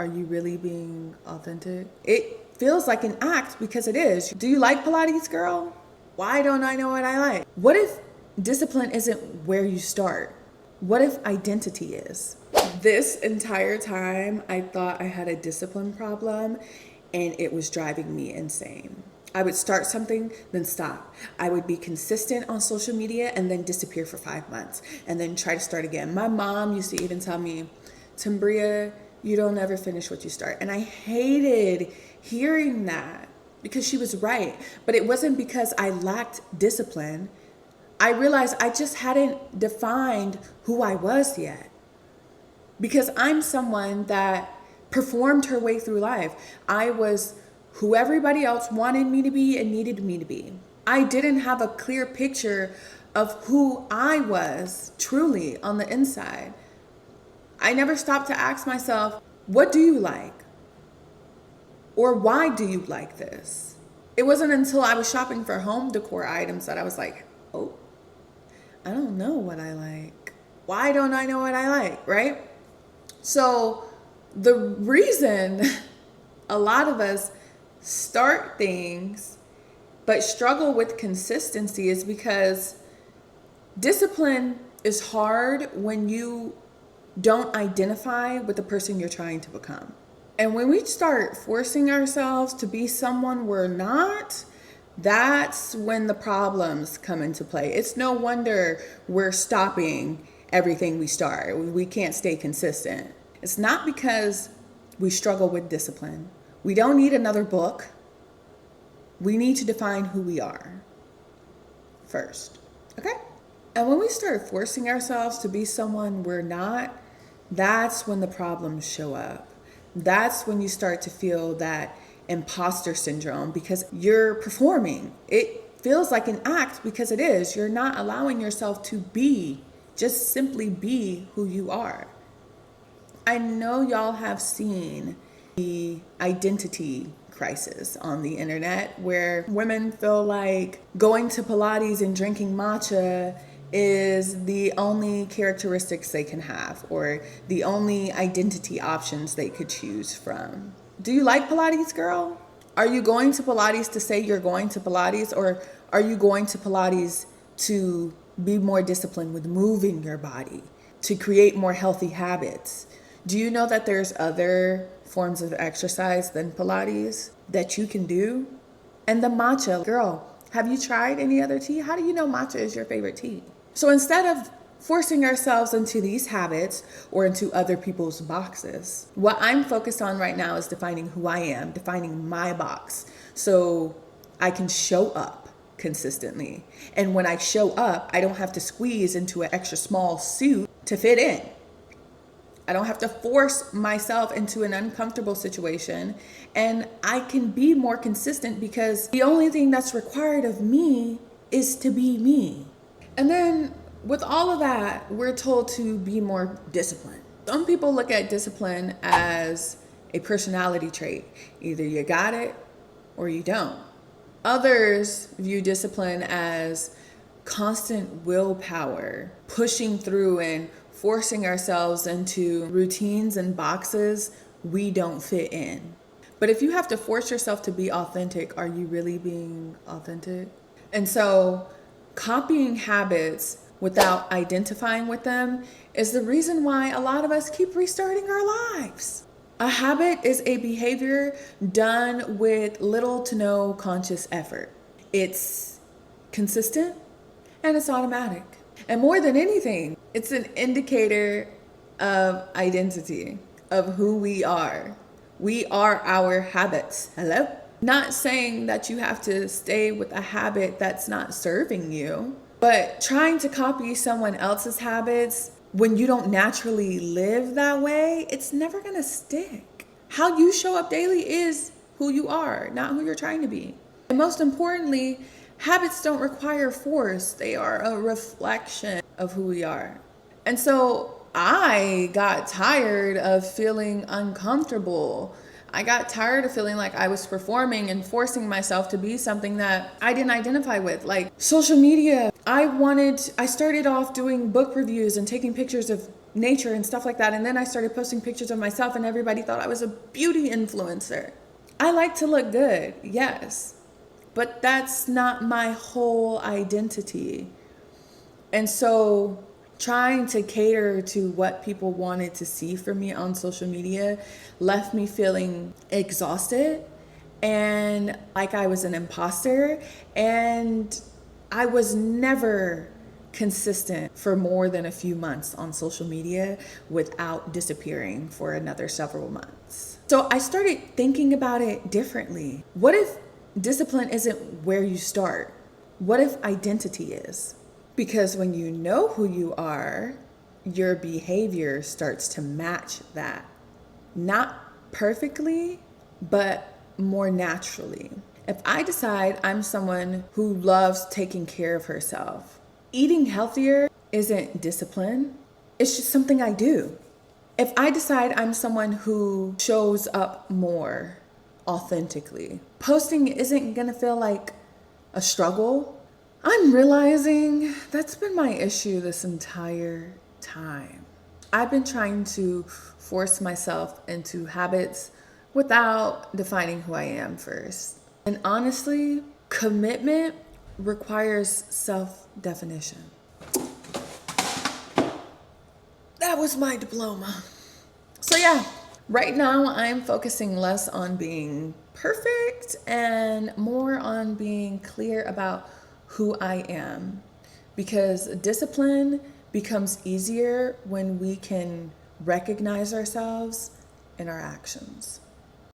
Are you really being authentic? It feels like an act because it is. Do you like Pilates, girl? Why don't I know what I like? What if discipline isn't where you start? What if identity is? This entire time, I thought I had a discipline problem and it was driving me insane. I would start something, then stop. I would be consistent on social media and then disappear for 5 months and then try to start again. My mom used to even tell me, Tambria, you don't ever finish what you start. And I hated hearing that because she was right. But it wasn't because I lacked discipline. I realized I just hadn't defined who I was yet. Because I'm someone that performed her way through life. I was who everybody else wanted me to be and needed me to be. I didn't have a clear picture of who I was truly on the inside. I never stopped to ask myself, what do you like? Or why do you like this? It wasn't until I was shopping for home decor items that I was like, oh, I don't know what I like. Why don't I know what I like, right? So the reason a lot of us start things but struggle with consistency is because discipline is hard when you don't identify with the person you're trying to become. And when we start forcing ourselves to be someone we're not, that's when the problems come into play. It's no wonder we're stopping everything we start. We can't stay consistent. It's not because we struggle with discipline. We don't need another book. We need to define who we are first, okay? And when we start forcing ourselves to be someone we're not, that's when the problems show up. That's when you start to feel that imposter syndrome because you're performing. It feels like an act because it is. You're not allowing yourself to be, just simply be who you are. I know y'all have seen the identity crisis on the internet where women feel like going to Pilates and drinking matcha is the only characteristics they can have or the only identity options they could choose from. Do you like Pilates, girl? Are you going to Pilates to say you're going to Pilates, or are you going to Pilates to be more disciplined with moving your body, to create more healthy habits? Do you know that there's other forms of exercise than Pilates that you can do? And the matcha, girl, have you tried any other tea? How do you know matcha is your favorite tea? So instead of forcing ourselves into these habits or into other people's boxes, what I'm focused on right now is defining who I am, defining my box, so I can show up consistently. And when I show up, I don't have to squeeze into an extra small suit to fit in. I don't have to force myself into an uncomfortable situation, and I can be more consistent because the only thing that's required of me is to be me. And then with all of that, we're told to be more disciplined. Some people look at discipline as a personality trait. Either you got it or you don't. Others view discipline as constant willpower, pushing through and forcing ourselves into routines and boxes we don't fit in. But if you have to force yourself to be authentic, are you really being authentic? And so copying habits without identifying with them is the reason why a lot of us keep restarting our lives. A habit is a behavior done with little to no conscious effort. It's consistent and it's automatic. And more than anything, it's an indicator of identity, of who we are. We are our habits. Hello? Not saying that you have to stay with a habit that's not serving you, but trying to copy someone else's habits when you don't naturally live that way, it's never gonna stick. How you show up daily is who you are, not who you're trying to be. And most importantly, habits don't require force. They are a reflection of who we are. And so I got tired of feeling uncomfortable. I got tired of feeling like I was performing and forcing myself to be something that I didn't identify with, like social media. I started off doing book reviews and taking pictures of nature and stuff like that. And then I started posting pictures of myself, and everybody thought I was a beauty influencer. I like to look good, yes, but that's not my whole identity. And so trying to cater to what people wanted to see from me on social media left me feeling exhausted and like I was an imposter. And I was never consistent for more than a few months on social media without disappearing for another several months. So I started thinking about it differently. What if discipline isn't where you start? What if identity is? Because when you know who you are, your behavior starts to match that. Not perfectly, but more naturally. If I decide I'm someone who loves taking care of herself, eating healthier isn't discipline, it's just something I do. If I decide I'm someone who shows up more authentically, posting isn't gonna feel like a struggle. I'm realizing that's been my issue this entire time. I've been trying to force myself into habits without defining who I am first. And honestly, commitment requires self-definition. That was my diploma. So yeah, right now I'm focusing less on being perfect and more on being clear about who I am, because discipline becomes easier when we can recognize ourselves in our actions.